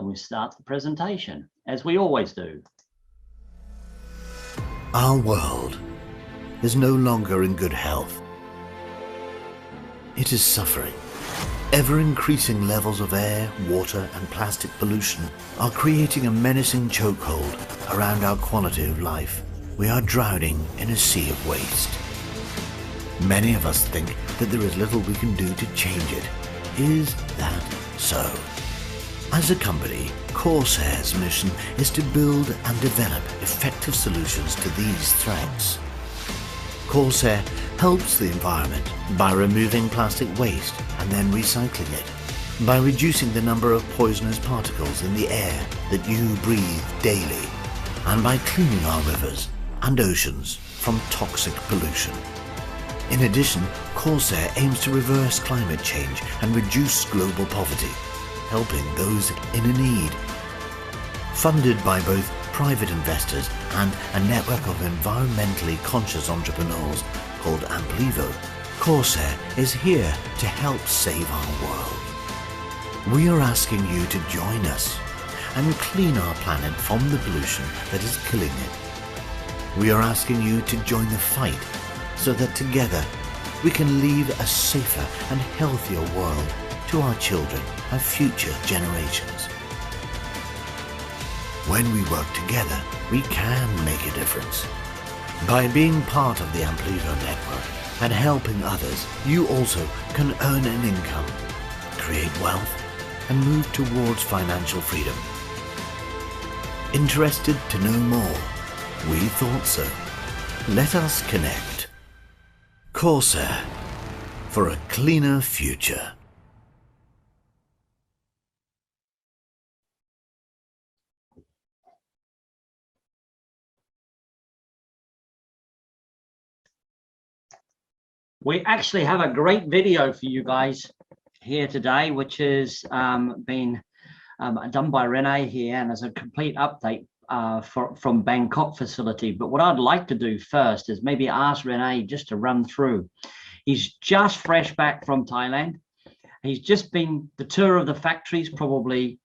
and we start the presentation, as we always do. Our world is no longer in good health. It is suffering. Ever-increasing levels of air, water and plastic pollution are creating a menacing chokehold around our quality of life. We are drowning in a sea of waste. Many of us think that there is little we can do to change it. Is that so? As a company, Corsair's mission is to build and develop effective solutions to these threats. Corsair helps the environment by removing plastic waste and then recycling it, by reducing the number of poisonous particles in the air that you breathe daily, and by cleaning our rivers and oceans from toxic pollution. In addition, Corsair aims to reverse climate change and reduce global poverty, helping those in need. Funded by both private investors and a network of environmentally conscious entrepreneurs called Amplivo, Corsair is here to help save our world. We are asking you to join us and clean our planet from the pollution that is killing it. We are asking you to join the fight so that together we can leave a safer and healthier world to our children and future generations. When we work together, we can make a difference. By being part of the Amplivo network and helping others, you also can earn an income, create wealth, and move towards financial freedom. Interested to know more? We thought so. Let us connect. Corsair, for a cleaner future. We actually have a great video for you guys here today, which has been done by Renee here, and as a complete update from Bangkok facility. But what I'd like to do first is maybe ask Renee just to run through. He's just fresh back from Thailand. He's just been the tour of the factories probably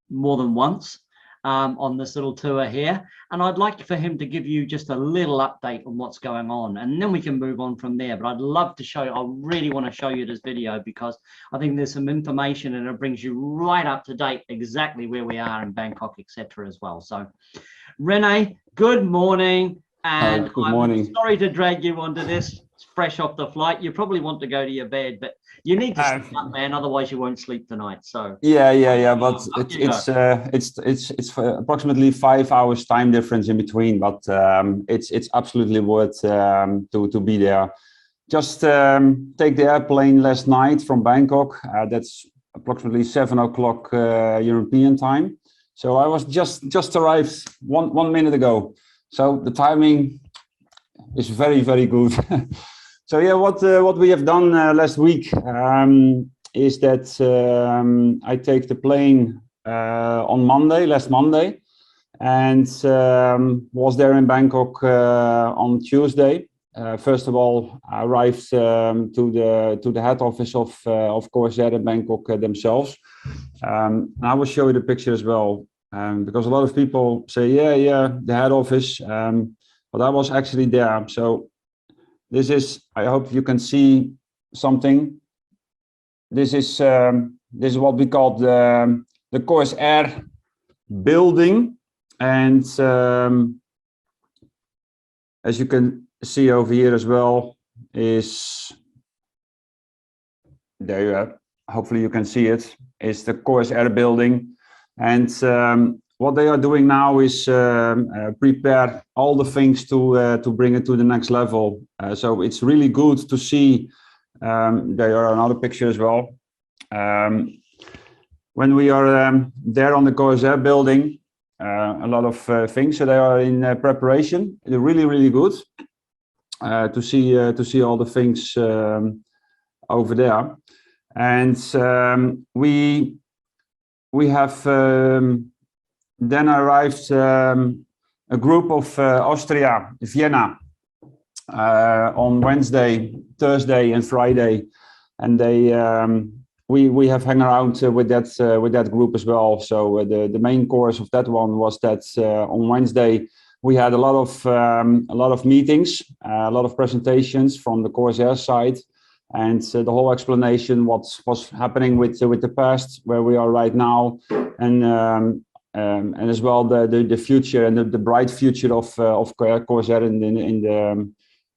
more than once on this little tour here. And I'd like for him to give you just a little update on what's going on, and then we can move on from there. But I'd love to show you, I really want to show you this video because I think there's some information and it brings you right up to date exactly where we are in Bangkok, etc. as well. So Renee, good morning. And good morning. I'm sorry to drag you onto this. It's fresh off the flight. You probably want to go to your bed, but you need to sleep up, man. Otherwise, you won't sleep tonight. So yeah. But it's approximately 5 hours time difference in between. But it's absolutely worth to be there. Just take the airplane last night from Bangkok. That's approximately 7 o'clock European time. So I was just arrived one minute ago. So the timing is very, very good. So yeah, what we have done last week is that I take the plane on last Monday, and was there in Bangkok on Tuesday. First of all, I arrived to the head office of Corsair in Bangkok themselves. I will show you the picture as well, because a lot of people say, yeah, the head office, but I was actually there. So this is, I hope you can see something. This is what we call the Corsair building, and as you can see over here as well, is there you are. Hopefully you can see it. It's the Corsair building, and what they are doing now is prepare all the things to bring it to the next level. So it's really good to see. There are another picture as well. When we are there on the Corsair building, a lot of things. So they are in preparation. They're really, really good to see all the things over there. And we have then arrived a group of Austria, Vienna, on Wednesday, Thursday, and Friday, and they we have hung around with that group as well. So the main course of that one was that on Wednesday we had a lot of meetings, a lot of presentations from the Corsair side, and the whole explanation what's happening with the past, where we are right now, and as well the future and the bright future of Corsair in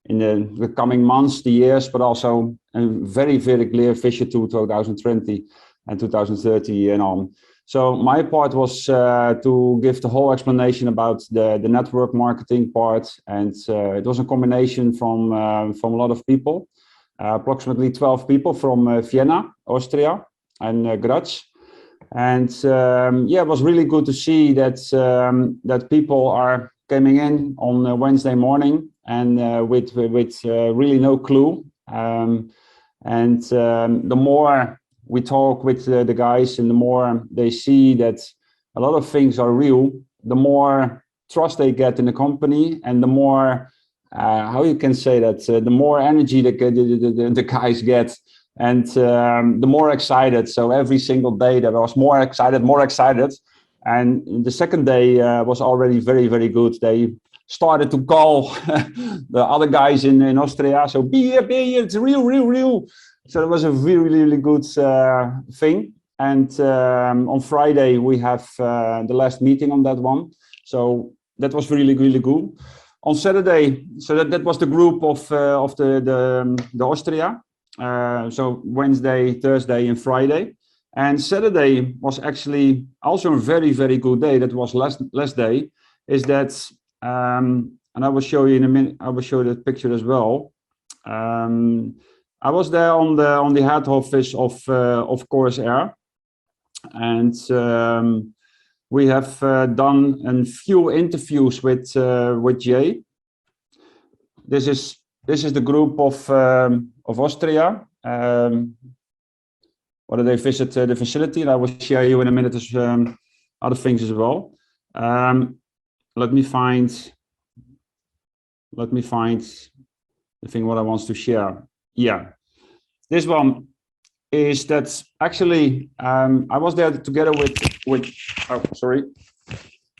the coming months, the years, but also a very, very clear vision to 2020 and 2030 and on. So my part was to give the whole explanation about the network marketing part, and it was a combination from a lot of people, approximately 12 people from Vienna, Austria, and Graz. And yeah, it was really good to see that that people are coming in on Wednesday morning and with really no clue. The more we talk with the guys and the more they see that a lot of things are real, the more trust they get in the company, and the more, how you can say that, the more energy the guys get, and the more excited. So every single day there was more excited. And the second day was already very, very good. They started to call the other guys in Austria. So be here, it's real. So it was a really, really good thing. And on Friday we have the last meeting on that one. So that was really, really good. On Saturday, so that was the group of the Austria. So Wednesday, Thursday, and Friday. And Saturday was actually also a very, very good day. That was last day. Is that, and I will show you in a minute. I will show you the picture as well. I was there on the head office of Corsair, and we have done a few interviews with Jay. This is the group of Austria. Or they visit the facility, and I will share you in a minute other things as well. Let me find the thing what I want to share. Yeah, this one is that actually I was there together with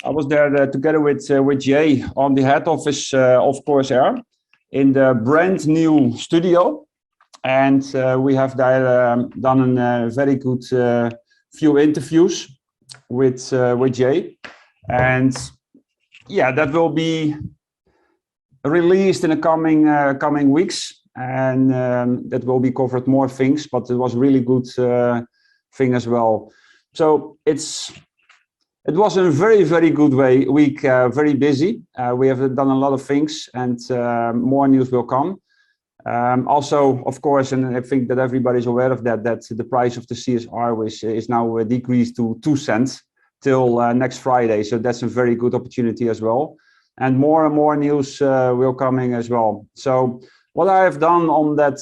I was there together with Jay on the head office of Corsair in the brand new studio. And we have done a very good few interviews with Jay, and yeah, that will be released in the coming weeks, and that will be covered more things. But it was a really good thing as well. So it was a very, very good week, very busy. We have done a lot of things, and more news will come. Also, of course, and I think that everybody's aware of that the price of the CSR is now decreased to 2 cents till next Friday. So that's a very good opportunity as well. And more news will coming as well. So what I have done on that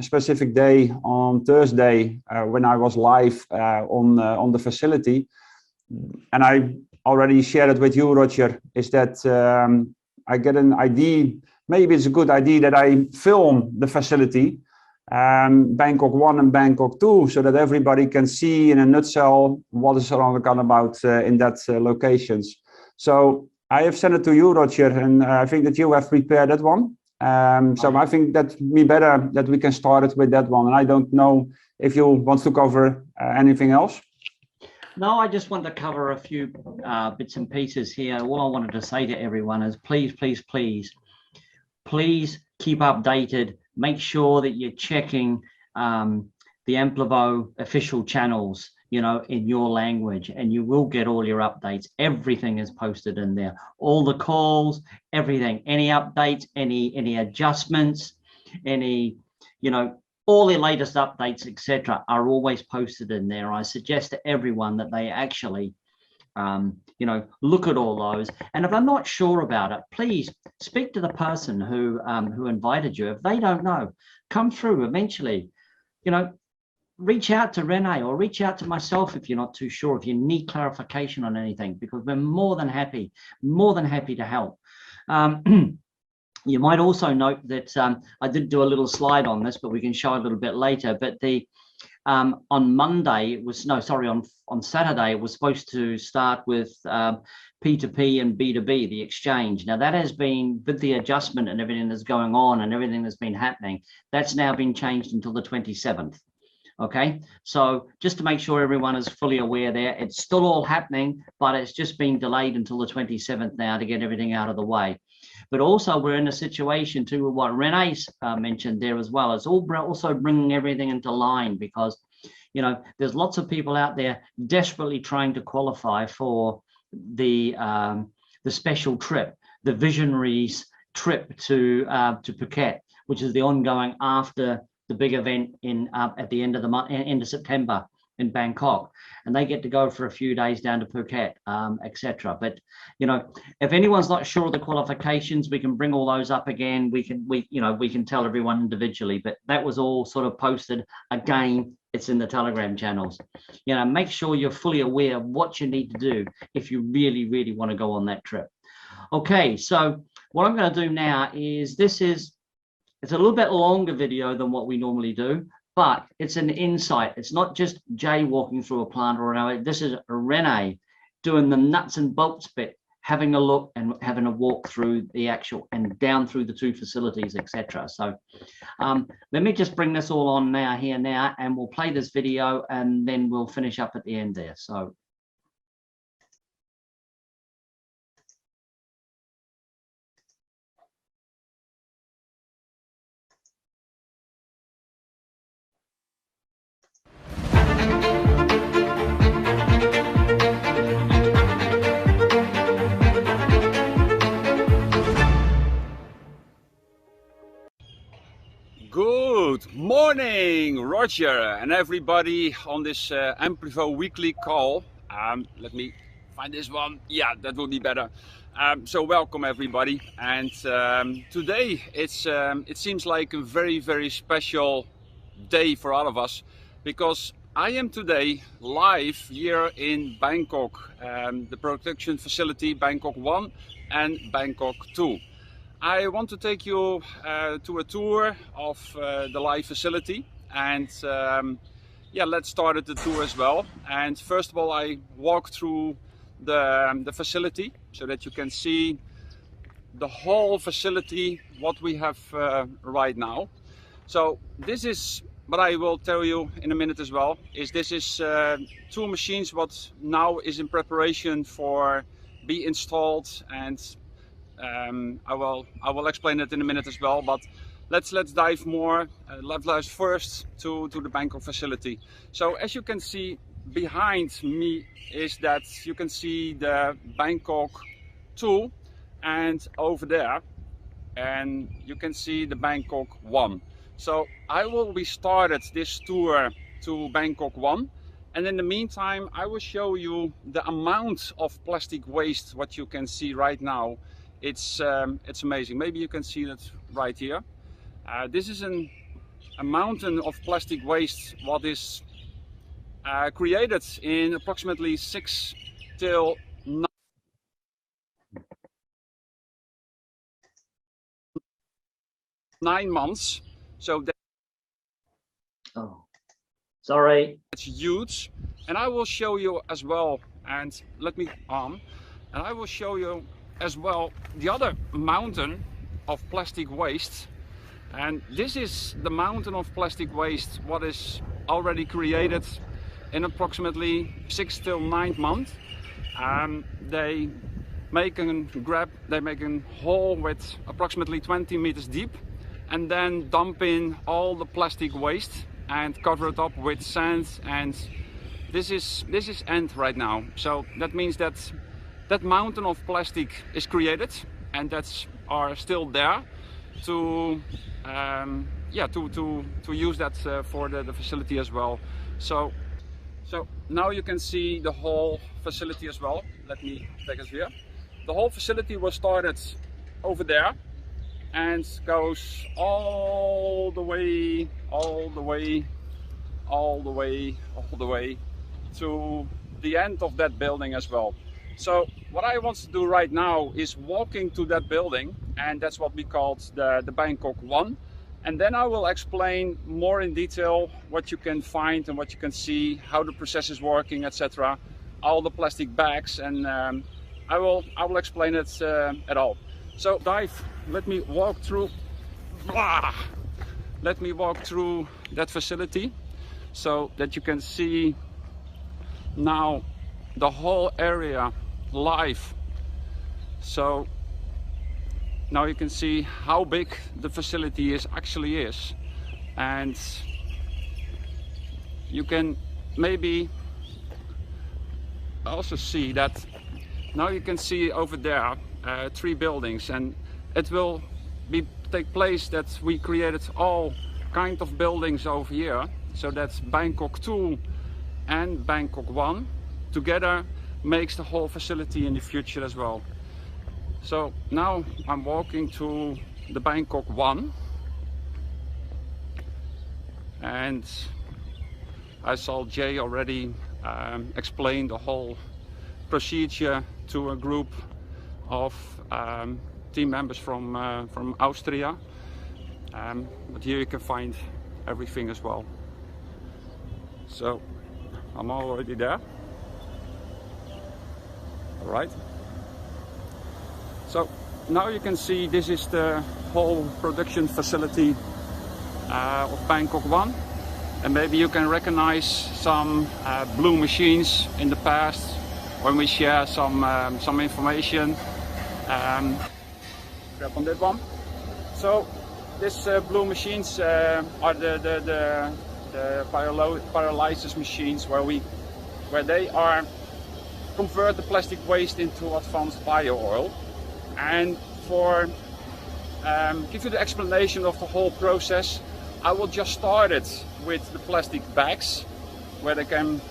specific day on Thursday, when I was live on the facility, and I already shared it with you, Roger, is that I get an idea. Maybe it's a good idea that I film the facility, Bangkok 1 and Bangkok 2, so that everybody can see in a nutshell what is all about in that locations. So I have sent it to you, Roger, and I think that you have prepared that one. So I think that be better that we can start it with that one. And I don't know if you want to cover anything else. No, I just want to cover a few bits and pieces here. All I wanted to say to everyone is please keep updated. Make sure that you're checking the Amplivo official channels, in your language, and you will get all your updates. Everything is posted in there. All the calls, everything, any updates, any adjustments, any, all the latest updates, etc., are always posted in there. I suggest to everyone that they actually look at all those. And if I'm not sure about it, please speak to the person who invited you. If they don't know, come through eventually, reach out to Rene or reach out to myself if you're not too sure, if you need clarification on anything, because we're more than happy to help. You might also note that I did do a little slide on this, but we can show a little bit later. But On Monday, it was, no, sorry, on Saturday, it was supposed to start with P2P and B2B, the exchange. Now that has been, with the adjustment and everything that's going on and everything that's been happening, that's now been changed until the 27th. Okay, so just to make sure everyone is fully aware there, it's still all happening, but it's just been delayed until the 27th now to get everything out of the way. But also we're in a situation too, with what Renee's mentioned there as well. It's also bringing everything into line, because, you know, there's lots of people out there desperately trying to qualify for the special trip, the Visionaries trip to Phuket, which is the ongoing after the big event in at the end of the month, end of September in Bangkok, and they get to go for a few days down to Phuket, etc. But you know, if anyone's not sure of the qualifications, we can bring all those up again. We can tell everyone individually, but that was all sort of posted again. It's in the Telegram channels. You know, make sure you're fully aware of what you need to do if you really want to go on that trip. Okay, so what I'm going to do now is it's a little bit longer video than what we normally do, but it's an insight. It's not just Jay walking through a plant or another. This is Renee doing the nuts and bolts bit, having a look and having a walk through the actual and down through the two facilities, etc. So let me just bring this all on now, and we'll play this video and then we'll finish up at the end there. So. Good morning, Roger, and everybody on this Amplivo Weekly Call. Let me find this one. Yeah, that will be better. So welcome everybody, and today it seems like a very special day for all of us, because I am today live here in Bangkok, the production facility Bangkok 1 and Bangkok 2. I want to take you to a tour of the live facility, and yeah, let's start at the tour as well. And first of all, I walk through the facility so that you can see the whole facility, what we have right now. So this is what I will tell you in a minute as well, is this is two machines what now is in preparation for be installed, and I will explain it in a minute as well, but let's dive more. Let's dive first to the Bangkok facility. So as you can see behind me is that you can see the Bangkok 2, and over there, and you can see the Bangkok 1. So I will be started this tour to Bangkok 1, and in the meantime I will show you the amount of plastic waste what you can see right now. It's amazing. Maybe you can see that right here. This is a mountain of plastic waste what is created in approximately 6 till 9 months. So That's huge, and I will show you as well. And let me and I will show you as well the other mountain of plastic waste. And this is the mountain of plastic waste what is already created in approximately 6 till 9 months. They make a hole with approximately 20 meters deep, and then dump in all the plastic waste and cover it up with sand. And this is end right now. So that means that that mountain of plastic is created, and that's are still there to to use that for the facility as well. So now you can see the whole facility as well. Let me take us here. The whole facility was started over there and goes all the way to the end of that building as well. So what I want to do right now is walking to that building, and that's what we called the Bangkok 1. And then I will explain more in detail what you can find and what you can see, how the process is working, etc. All the plastic bags, and I will explain it at all. So let me walk through. Let me walk through that facility so that you can see now the whole area live. So now you can see how big the facility actually is, and you can maybe also see that now you can see over there 3 buildings, and it will take place that we created all kind of buildings over here. So that's Bangkok 2 and Bangkok 1 together makes the whole facility in the future as well. So now I'm walking to the Bangkok 1, and I saw Jay already explain the whole procedure to a group of team members from Austria, but here you can find everything as well. So I'm already there. All right. So now you can see this is the whole production facility of Bangkok 1, and maybe you can recognize some blue machines in the past when we share some information. Grab on that one. So these blue machines are the pyrolysis machines where they are convert the plastic waste into advanced bio oil. And for give you the explanation of the whole process, I will just start it with the plastic bags where they come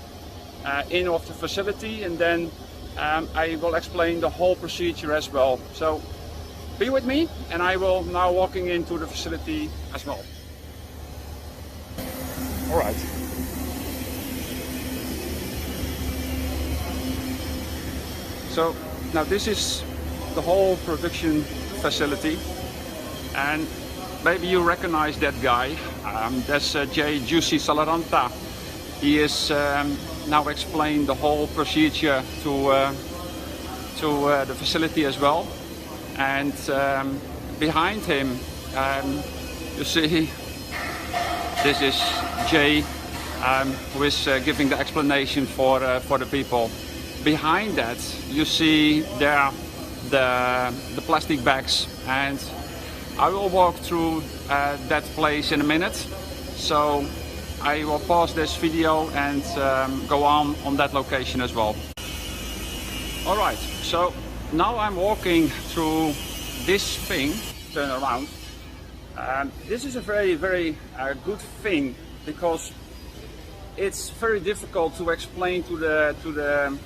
in of the facility, and then I will explain the whole procedure as well. So be with me, and I will now walking into the facility as well. All right. So now this is the whole production facility, and maybe you recognize that guy. That's Jay Juicy Salaranta. He is now explained the whole procedure to the facility as well. And behind him, you see, this is Jay, who is giving the explanation for the people. Behind that, you see there the plastic bags, and I will walk through that place in a minute. So I will pause this video and go on that location as well. All right, so now I'm walking through this thing. Turn around. This is a very good thing, because it's very difficult to explain to the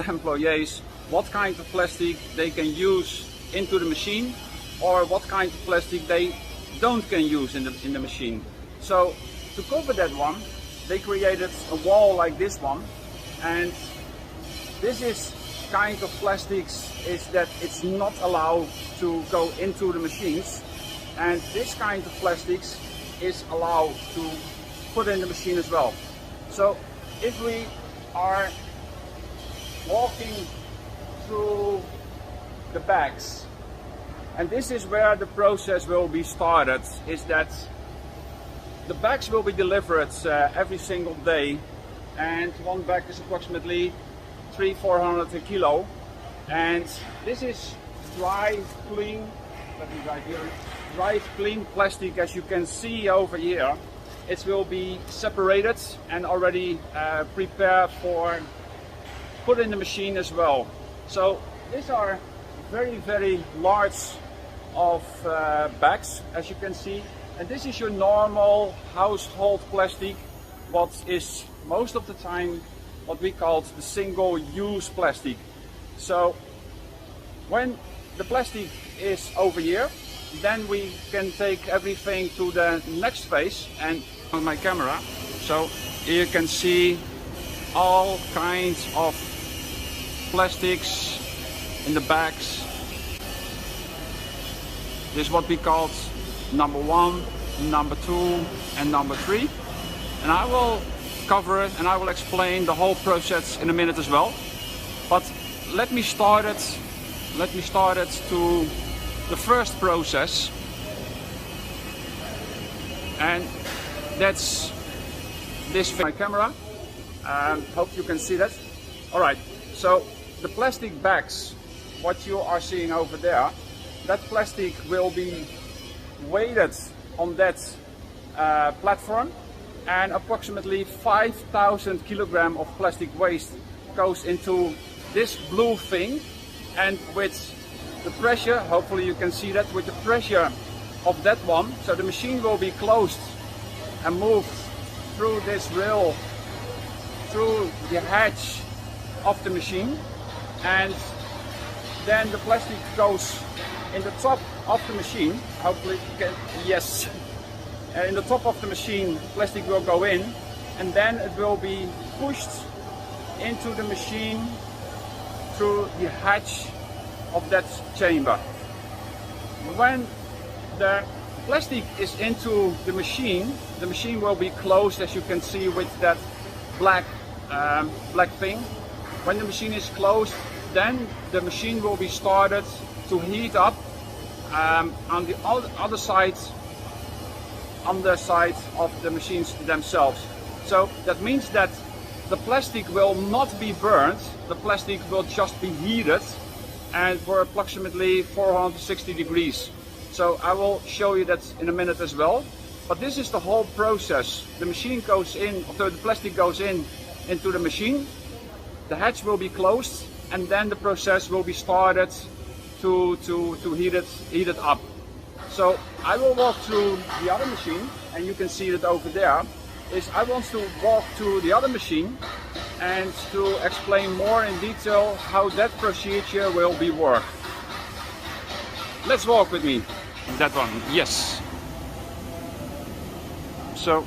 employees what kind of plastic they can use into the machine, or what kind of plastic they don't can use in the machine. So to cover that one, they created a wall like this one, and this is kind of plastics is that it's not allowed to go into the machines, and this kind of plastics is allowed to put in the machine as well. So if we are walking through the bags, and this is where the process will be started, is that the bags will be delivered every single day, and one bag is approximately 300-400 kilo, and this is dry, clean, let me write here, dry, clean plastic, as you can see over here. It will be separated and already prepared for put in the machine as well. So these are very large of bags, as you can see, and this is your normal household plastic, what is most of the time what we call the single-use plastic. So when the plastic is over here, then we can take everything to the next phase. And on my camera, so you can see all kinds of plastics in the bags. This is what we call number 1, number 2 and number 3. And I will cover it and I will explain the whole process in a minute as well. But let me start it to the first process, and that's this my camera. Hope you can see that. All right, so the plastic bags, what you are seeing over there, that plastic will be weighted on that platform, and approximately 5,000 kilograms of plastic waste goes into this blue thing. And with the pressure, hopefully you can see that, with the pressure of that one, so the machine will be closed and moved through this rail, through the hatch of the machine, and then the plastic goes in the top of the machine. Hopefully you can, yes, in the top of the machine plastic will go in, and then it will be pushed into the machine through the hatch of that chamber. When the plastic is into the machine will be closed, as you can see, with that black thing. When the machine is closed, then the machine will be started to heat up on the other side, underside of the machines themselves. So that means that the plastic will not be burnt, the plastic will just be heated, and for approximately 460 degrees. So I will show you that in a minute as well. But this is the whole process. The machine goes in, or the plastic goes in into the machine, the hatch will be closed, and then the process will be started to heat it up. So I will walk through the other machine, and you can see that over there. I want to walk to the other machine and to explain more in detail how that procedure will be worked. Let's walk with me. That one, yes. So,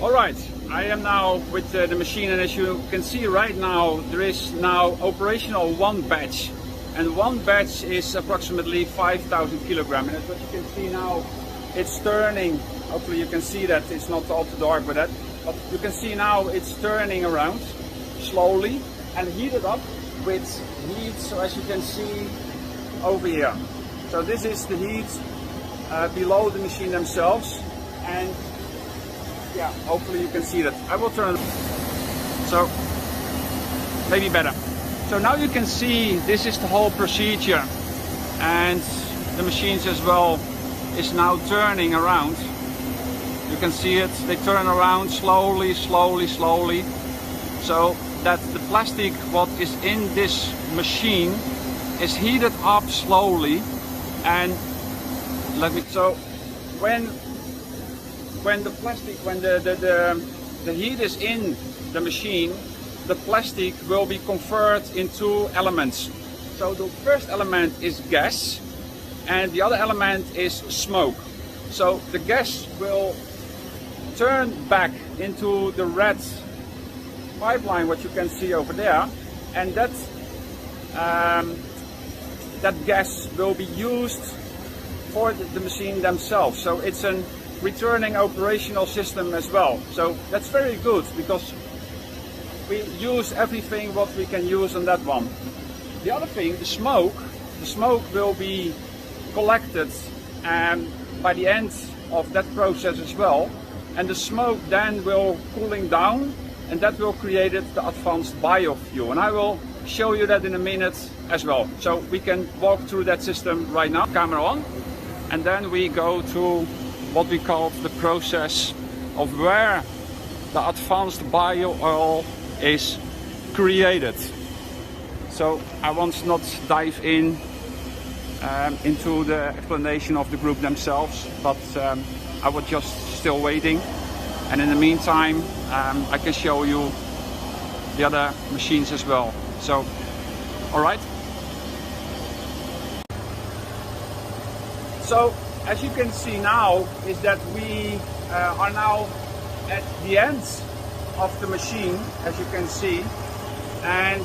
all right, I am now with the machine, and as you can see right now, there is now operational one batch. And one batch is approximately 5,000 kilograms. And as what you can see now, it's turning. Hopefully you can see that. It's not all too dark with that. But you can see now it's turning around slowly and heated up with heat. So as you can see over here. So this is the heat below the machine themselves. And yeah, hopefully you can see that. I will turn. So maybe better. So now you can see this is the whole procedure, and the machines as well is now turning around. You can see it, they turn around slowly, slowly, slowly, so that the plastic what is in this machine is heated up slowly. And so when the plastic, when the heat is in the machine, the plastic will be converted into elements. So the first element is gas, and the other element is smoke. So the gas will turn back into the red pipeline, what you can see over there, and that gas will be used for the machine themselves. So it's a returning operational system as well. So that's very good, because we use everything what we can use on that one. The other thing, the smoke will be collected by the end of that process as well. And the smoke then will cooling down, and that will create the advanced biofuel. And I will show you that in a minute as well. So we can walk through that system right now. Camera on. And then we go to what we call the process of where the advanced bio oil is created. So I want not dive into the explanation of the group themselves, but I was just still waiting, and in the meantime I can show you the other machines as well. So all right, so as you can see now is that we are now at the end of the machine, as you can see, and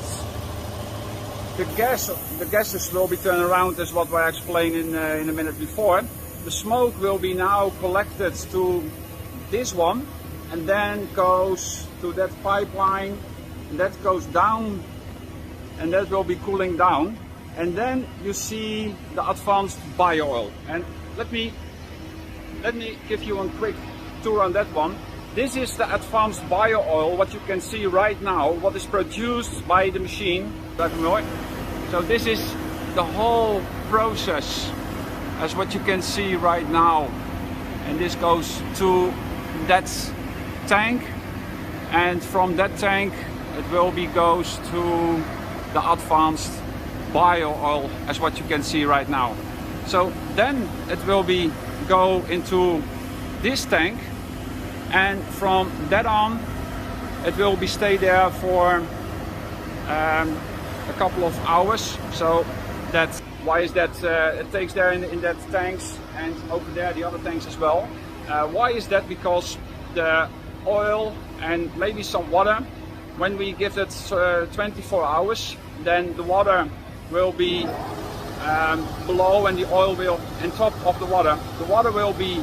the gases will be turned around, as what I explained in a minute before. The smoke will be now collected to this one, and then goes to that pipeline, and that goes down, and that will be cooling down. And then you see the advanced bio oil. And let me give you a quick tour on that one. This is the advanced bio oil, what you can see right now, what is produced by the machine. So this is the whole process, as what you can see right now. And this goes to that tank, and from that tank it will be goes to the advanced bio oil, as what you can see right now. So then it will be go into this tank, and from that on it will be stay there for a couple of hours. So that's why is that it takes there in that tanks, and over there the other tanks as well. Why is that? Because the oil and maybe some water, when we give it 24 hours, then the water will be below and the oil will on top of the water. The water will be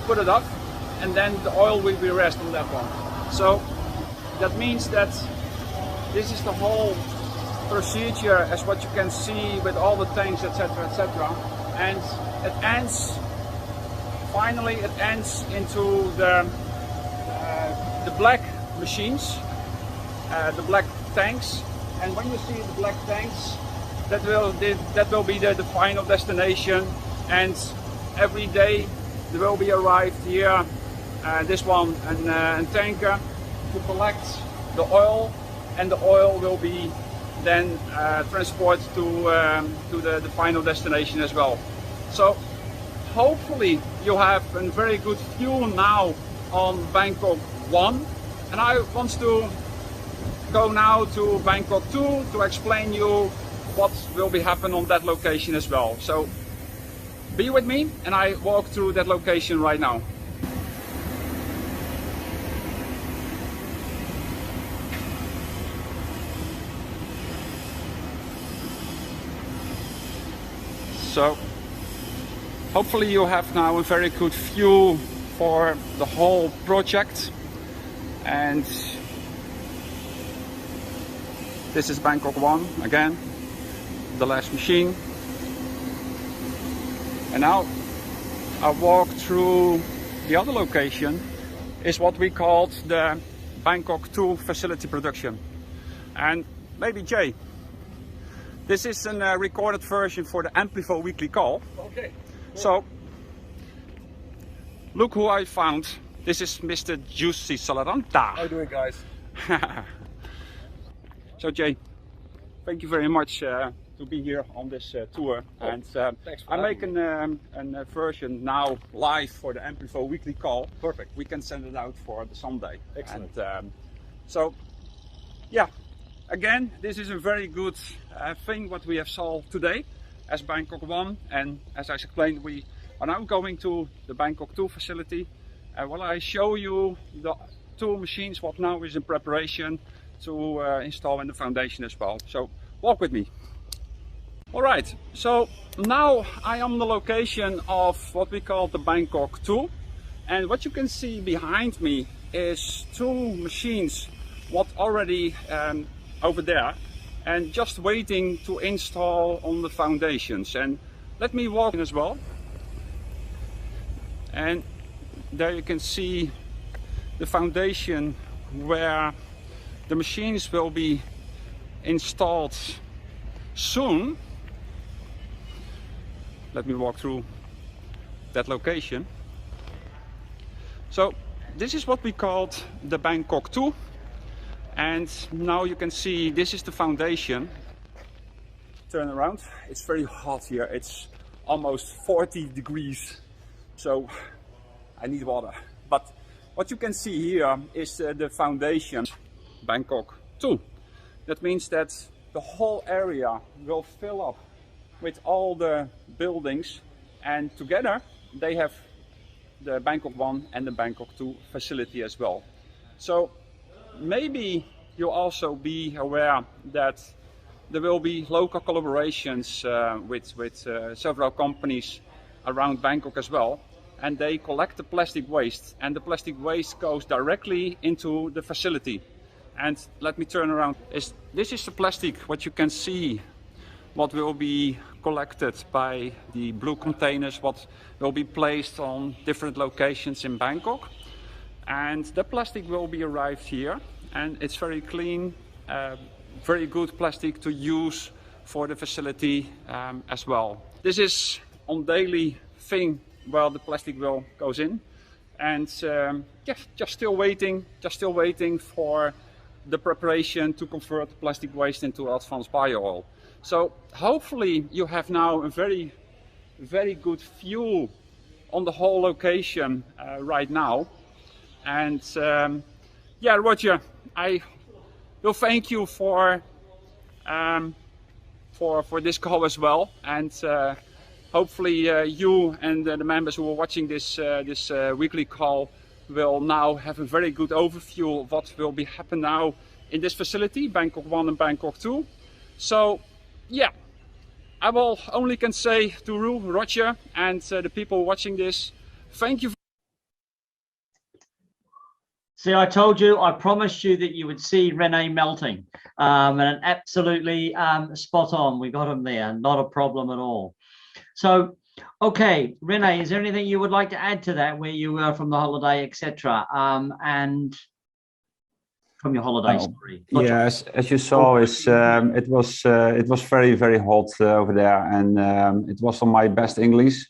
put it up, and then the oil will be rest on that one. So that means that this is the whole procedure, as what you can see with all the tanks, etc., etc. And it ends, finally it ends into the black machines, the black tanks. And when you see the black tanks, that will be the final destination. And every day there will be arrived here, this one, a tanker to collect the oil, and the oil will be then transported to the final destination as well. So hopefully you have a very good view now on Bangkok 1, and I want to go now to Bangkok 2 to explain you what will be happen on that location as well. So be with me, and I walk through that location right now. So hopefully you have now a very good view for the whole project. And this is Bangkok 1 again, the last machine. And now I walk through the other location, is what we called the Bangkok 2 facility production. And maybe Jay, this is a recorded version for the Amplivo Weekly Call. Okay. Cool. So look who I found. This is Mr. Juicy Salaranta. How you doing, guys? So Jay, thank you very much to be here on this tour. Oh, and thanks for I'm having making a version now live for the Amplivo Weekly Call. Perfect. We can send it out for the Sunday. Excellent. And, so yeah, again, this is a very good thing what we have solved today as Bangkok 1, and as I explained, we are now going to the Bangkok 2 facility. While I show you the 2 machines what now is in preparation to install in the foundation as well. So walk with me. Alright, so now I am on the location of what we call the Bangkok 2, and what you can see behind me is 2 machines what already over there and just waiting to install on the foundations. And let me walk in as well. And there you can see the foundation where the machines will be installed soon. Let me walk through that location. So this is what we called the Bangkok 2. And now you can see this is the foundation. Turn around. It's very hot here. It's almost 40 degrees. So I need water. But what you can see here is the foundation, Bangkok 2. That means that the whole area will fill up with all the buildings, and together they have the Bangkok 1 and the Bangkok 2 facility as well. So maybe you'll also be aware that there will be local collaborations with several companies around Bangkok as well, and they collect the plastic waste, and the plastic waste goes directly into the facility. And let me turn around. This is the plastic, what you can see, what will be collected by the blue containers, what will be placed on different locations in Bangkok. And the plastic will be arrived here, and it's very clean, very good plastic to use for the facility as well. This is on daily thing where the plastic will goes in, and just still waiting for the preparation to convert the plastic waste into advanced bio oil. So hopefully you have now a very good view on the whole location right now. And yeah, Roger, I will thank you for this call as well, and hopefully you and the members who are watching this weekly call will now have a very good overview of what will be happen now in this facility, Bangkok 1 and Bangkok 2. So yeah, I will only can say to Roger and the people watching this, thank you. See, I told you, I promised you that you would see Rene melting, and absolutely spot on. We got him there, not a problem at all. So, okay, Rene, is there anything you would like to add to that, where you were from the holiday, etc., and from your holiday story? Yes, as you saw, it was very hot over there, and it was on my best English,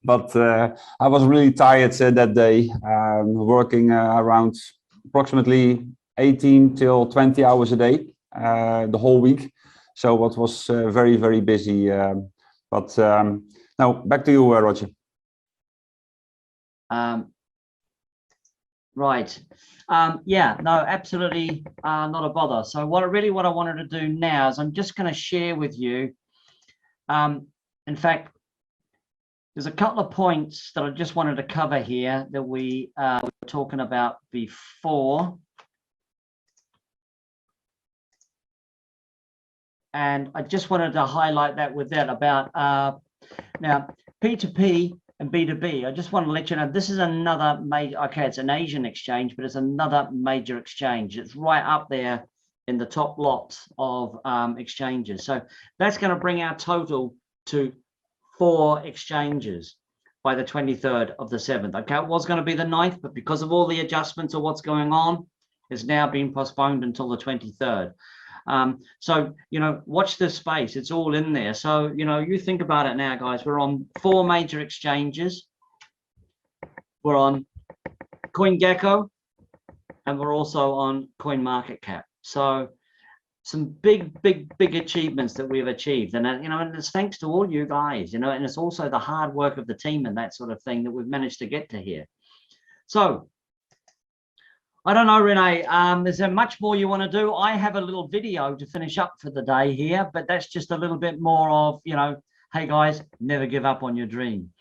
but I was really tired that day, working around approximately 18 till 20 hours a day, the whole week. So it was very busy. But now back to you, Roger. Right. Yeah, no, absolutely not a bother. So what I wanted to do now is I'm just going to share with you. In fact, there's a couple of points that I just wanted to cover here that we were talking about before. And I just wanted to highlight that with that about now P2P and B2B. I just want to let you know this is another major, okay, it's an Asian exchange, but it's another major exchange. It's right up there in the top lot of exchanges. So that's going to bring our total to 4 exchanges by the 23rd of the 7th. Okay, it was going to be the 9th, but because of all the adjustments of what's going on, it's now been postponed until the 23rd. So, you know, watch this space. It's all in there. So, you know, you think about it now, guys. We're on 4 major exchanges. We're on CoinGecko, and we're also on CoinMarketCap. So some big achievements that we've achieved. And, you know, and it's thanks to all you guys, you know, and it's also the hard work of the team and that sort of thing that we've managed to get to here. So I don't know, Rene, is there much more you want to do? I have a little video to finish up for the day here, but that's just a little bit more of, you know, hey guys, never give up on your dream.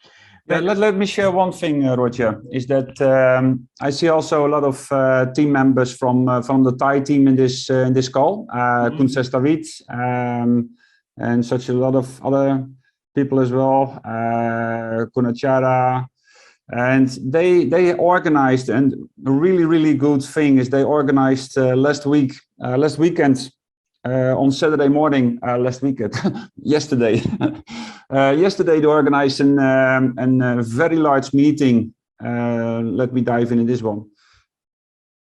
Let me share one thing, Roger, is that I see also a lot of team members from the Thai team in this call, Kunses David, and such a lot of other people as well, Kunachara. And they organized, and a really good thing is they organized last weekend on Saturday morning, yesterday. Yesterday they organized a very large meeting. Let me dive into this one.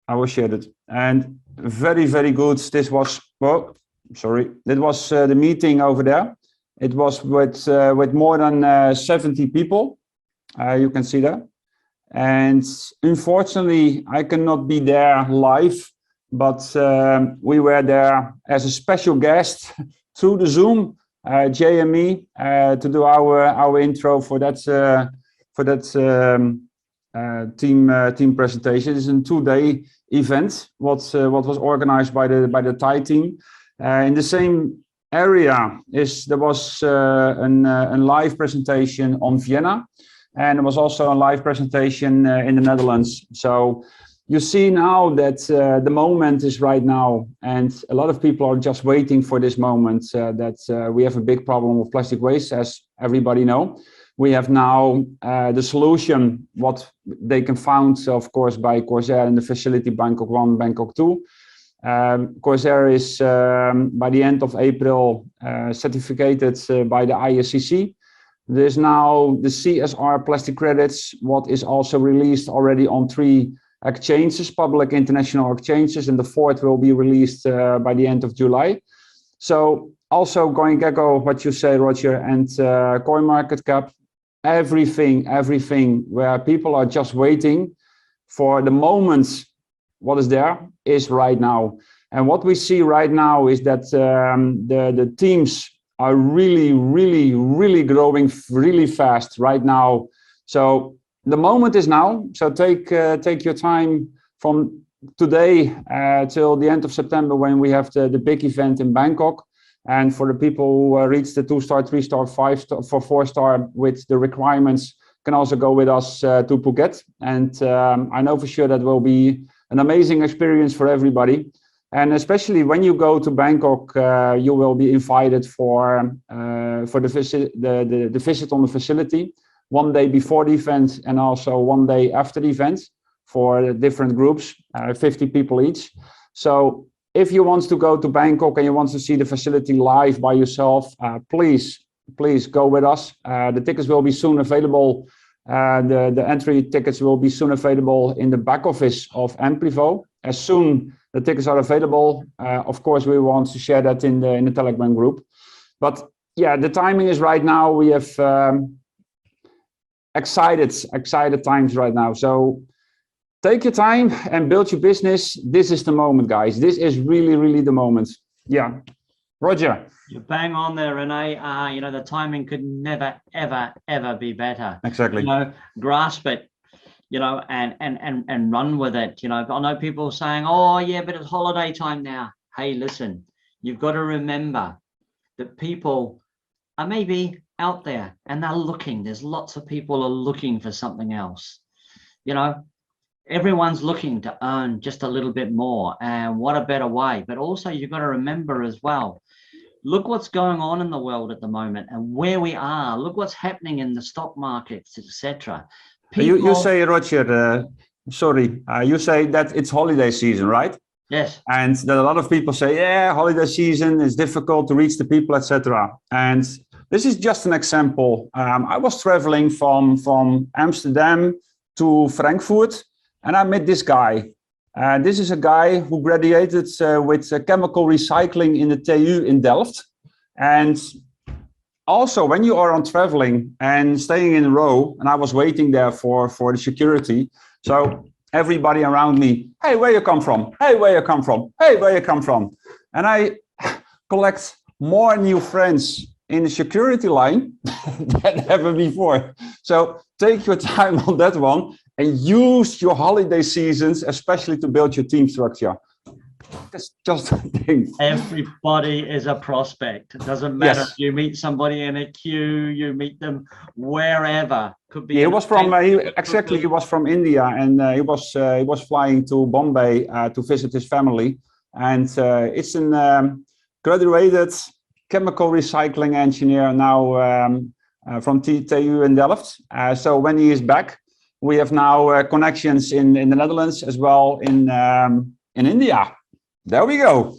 I will share it. And very good. This was, well, sorry, that was the meeting over there. It was with more than 70 people. You can see that. And unfortunately, I cannot be there live, but we were there as a special guest through the Zoom, Jay and me, to do our intro for that team presentation. It's a 2-day event. What was organized by the Thai team. In the same area there was a live presentation on Vienna. And there was also a live presentation in the Netherlands. So you see now that the moment is right now, and a lot of people are just waiting for this moment, that we have a big problem with plastic waste, as everybody know. We have now the solution, what they can found, of course, by Corsair in the facility Bangkok 1, Bangkok 2. Corsair is, by the end of April, certificated by the ISCC. There's now the CSR plastic credits, what is also released already on 3 exchanges, public international exchanges, and the 4th will be released by the end of July. So also CoinGecko, what you say, Roger, and CoinMarketCap, everything where people are just waiting for the moment, what is there is right now. And what we see right now is that the teams are really growing really fast right now. So the moment is now. So take your time from today till the end of September, when we have the big event in Bangkok. And for the people who reach the 2-star, 3-star, 5-star, for 4-star with the requirements, can also go with us to Phuket. And I know for sure that will be an amazing experience for everybody. And especially when you go to Bangkok, you will be invited for the visit on the facility, 1 day before the event and also 1 day after the event for different groups, 50 people each. So if you want to go to Bangkok and you want to see the facility live by yourself, please go with us. The tickets will be soon available. The entry tickets will be soon available in the back office of Amplivo. As soon the tickets are available, of course, we want to share that in the Telegram group. But yeah, the timing is right now. We have excited times right now. So take your time and build your business. This is the moment, guys. This is really the moment. Yeah, Roger. You're bang on there, Renee. You know, the timing could never, ever be better. Exactly. You know, grasp it, you know, and run with it. You know, I know people saying, oh yeah, but it's holiday time now. Hey, listen, you've got to remember that people are maybe out there and they're looking. There's lots of people are looking for something else. You know, everyone's looking to earn just a little bit more, and what a better way. But also you've got to remember as well, look what's going on in the world at the moment and where we are. Look what's happening in the stock markets, etc. You say, Roger, you say that it's holiday season, right? Yes. And that a lot of people say, yeah, holiday season is difficult to reach the people, etc. And this is just an example. I was traveling from Amsterdam to Frankfurt, and I met this guy. This is a guy who graduated with chemical recycling in the TU in Delft. And also, when you are on traveling and staying in a row, and I was waiting there for the security, so everybody around me, hey, where you come from? Hey, where you come from? Hey, where you come from? And I collect more new friends in the security line than ever before. So take your time on that one and use your holiday seasons, especially to build your team structure. That's just a thing. Everybody is a prospect. It doesn't matter if you meet somebody in a queue, you meet them wherever. Could be. He was from he was from India, and he was flying to Bombay to visit his family. And it's an graduated chemical recycling engineer now from TU in Delft. So when he is back, we have now connections in the Netherlands as well in India. There we go.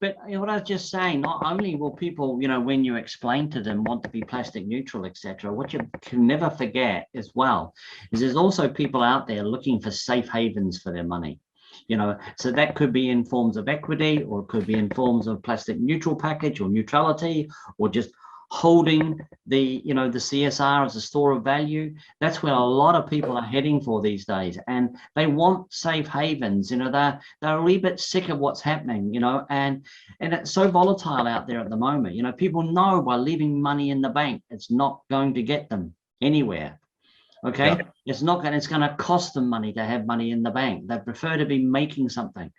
But you know, what I was just saying, not only will people, you know, when you explain to them want to be plastic neutral, etc., what you can never forget as well is there's also people out there looking for safe havens for their money. You know, so that could be in forms of equity, or it could be in forms of plastic neutral package or neutrality, or just holding the, you know, the CSR as a store of value. That's where a lot of people are heading for these days, and they want safe havens. You know, they're a wee bit sick of what's happening, you know, and it's so volatile out there at the moment. You know, people know by leaving money in the bank, it's not going to get them anywhere. Okay, yeah. It's going to cost them money to have money in the bank. They prefer to be making something.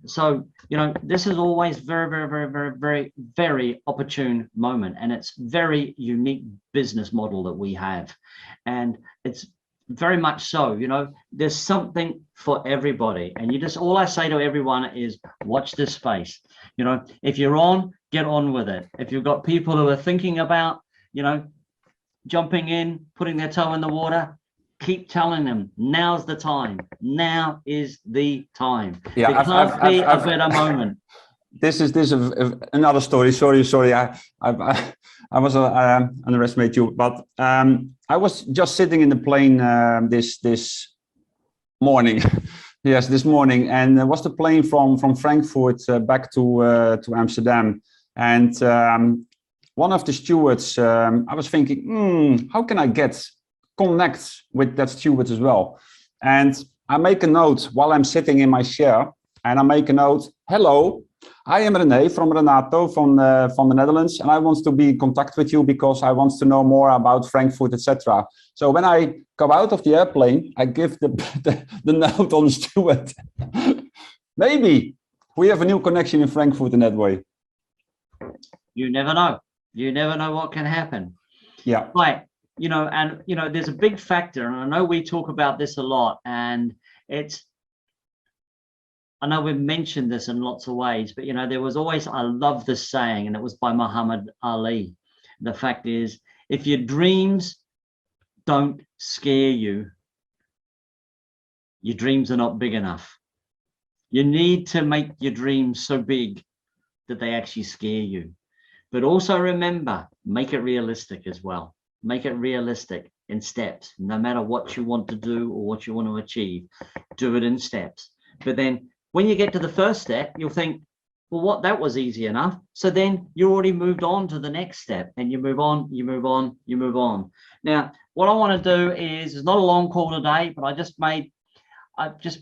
So, you know, this is always very opportune moment, and it's very unique business model that we have. And it's Very much so. You know, there's something for everybody. And you just, all I say to everyone is watch this space. You know, if you're on, get on with it. If you've got people who are thinking about, you know, jumping in, putting their toe in the water, keep telling them now's the time. Now is the time. Yeah, there can't be a better moment. This is another story. Sorry. I was underestimate you, but I was just sitting in the plane this morning. Yes, this morning, and it was the plane from Frankfurt back to Amsterdam, and one of the stewards. I was thinking, how can I connect with that steward as well? And I make a note while I'm sitting in my chair, and I make a note. Hello. I am René from Renato from the Netherlands, and I want to be in contact with you because I want to know more about Frankfurt, etc. So when I come out of the airplane, I give the note on the steward. Maybe we have a new connection in Frankfurt in that way. You never know. You never know what can happen. Yeah. Right. You know, and you know, there's a big factor, and I know we talk about this a lot, and I know we've mentioned this in lots of ways, but, you know, there was always, I love this saying, and it was by Muhammad Ali. The fact is, if your dreams don't scare you, your dreams are not big enough. You need to make your dreams so big that they actually scare you. But also remember, make it realistic as well. Make it realistic in steps. No matter what you want to do or what you want to achieve, do it in steps. But then when you get to the first step, you'll think, well, that was easy enough. So then you already moved on to the next step, and you move on, you move on, you move on. Now, what I want to do is, it's not a long call today, but I've just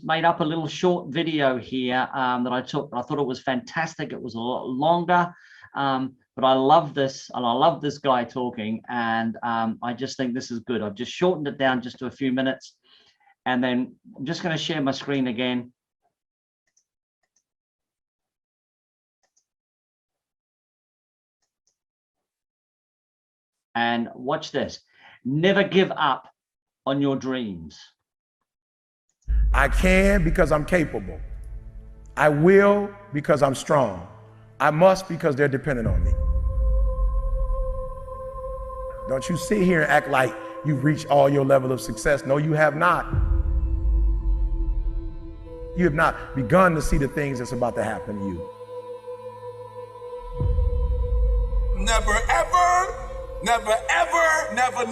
made up a little short video here that I took. I thought it was fantastic. It was a lot longer, but I love this, and I love this guy talking, and I just think this is good. I've just shortened it down just to a few minutes, and then I'm just going to share my screen again. And watch this. Never give up on your dreams. I can because I'm capable. I will because I'm strong. I must because they're dependent on me. Don't you sit here and act like you've reached all your level of success. No, you have not. You have not begun to see the things that's about to happen to you. Never ever. Never, ever, never,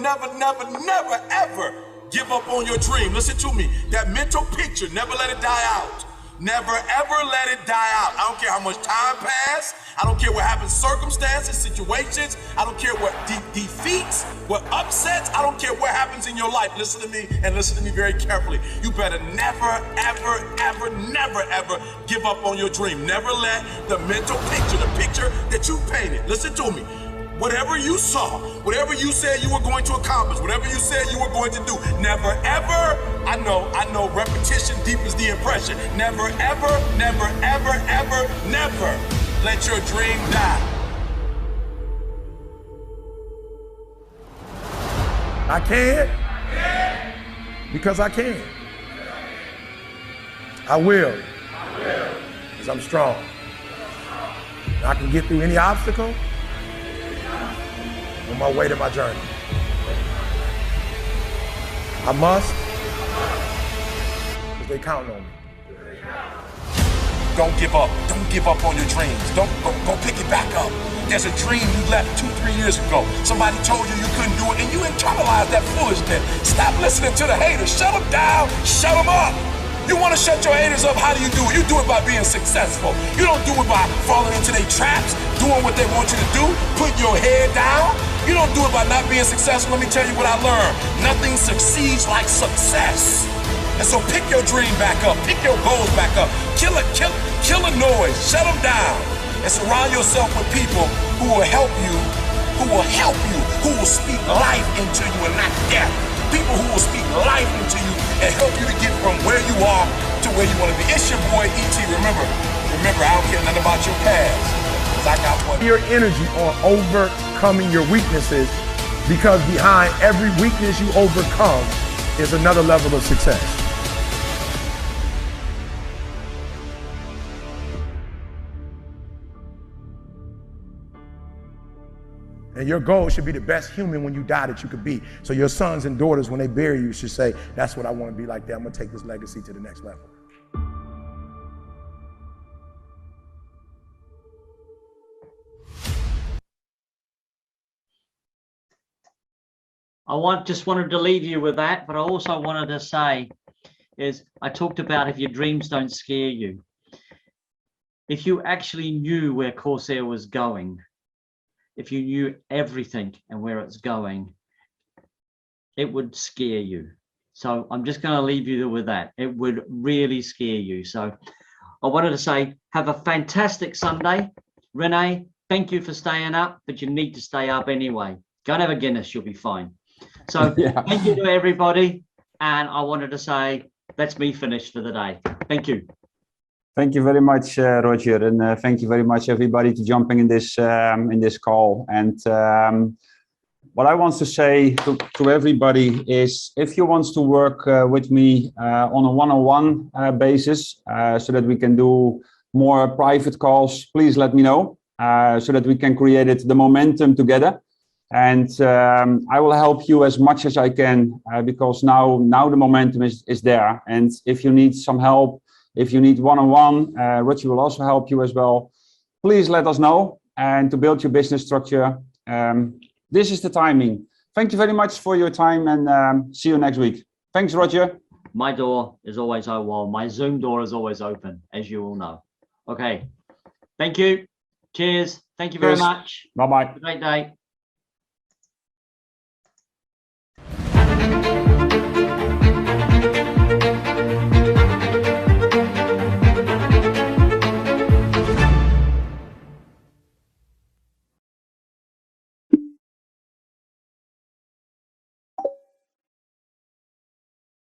ever give up on your dream. Listen to me. That mental picture, never let it die out. Never, ever let it die out. I don't care how much time passes. I don't care what happens, circumstances, situations. I don't care what defeats, what upsets. I don't care what happens in your life. Listen to me, and listen to me very carefully. You better never, ever give up on your dream. Never let the mental picture, the picture that you painted, listen to me. Whatever you saw, whatever you said you were going to accomplish, whatever you said you were going to do, never ever, I know, repetition deepens the impression. Never ever let your dream die. I can because I can. I will because I'm strong. I can get through any obstacle on my way to my journey. I must, because they count on me. Don't give up. Don't give up on your dreams. Don't go pick it back up. There's a dream you left 2-3 years ago. Somebody told you you couldn't do it, and you internalized that foolishness. Stop listening to the haters. Shut them down. Shut them up. You want to shut your haters up? How do you do it? You do it by being successful. You don't do it by falling into their traps, doing what they want you to do, putting your head down. You don't do it by not being successful. Let me tell you what I learned. Nothing succeeds like success. And so pick your dream back up. Pick your goals back up. Kill a noise. Shut them down. And surround yourself with people who will help you, who will speak life into you and not death. People who will speak life into you and help you to get from where you are to where you want to be. It's your boy E.T. Remember, I don't care nothing about your past, because I got one. Your energy on overcoming your weaknesses, because behind every weakness you overcome is another level of success. And your goal should be the best human when you die that you could be. So your sons and daughters, when they bury you, should say, that's what I want to be like that. I'm going to take this legacy to the next level. Just wanted to leave you with that, but I also wanted to say is I talked about if your dreams don't scare you. If you actually knew where Corsair was going, if you knew everything and where it's going, it would scare you. So I'm just going to leave you with that. It would really scare you. So I wanted to say, have a fantastic Sunday. Renee, thank you for staying up, but you need to stay up anyway. Go and have a Guinness, you'll be fine. So Thank you to everybody. And I wanted to say, that's me finished for the day. Thank you. Thank you very much, Roger, and thank you very much, everybody, to jumping in this call. And what I want to say to everybody is, if you want to work with me on a one-on-one basis, so that we can do more private calls, please let me know, so that we can create the momentum together. And I will help you as much as I can, because now the momentum is there. And if you need some help, if you need one-on-one, Roger will also help you as well. Please let us know, and to build your business structure. This is the timing. Thank you very much for your time, and see you next week. Thanks, Roger. My door is always open. Well, my Zoom door is always open, as you all know. Okay. Thank you. Cheers. Thank you very much. Bye-bye. Have a great day.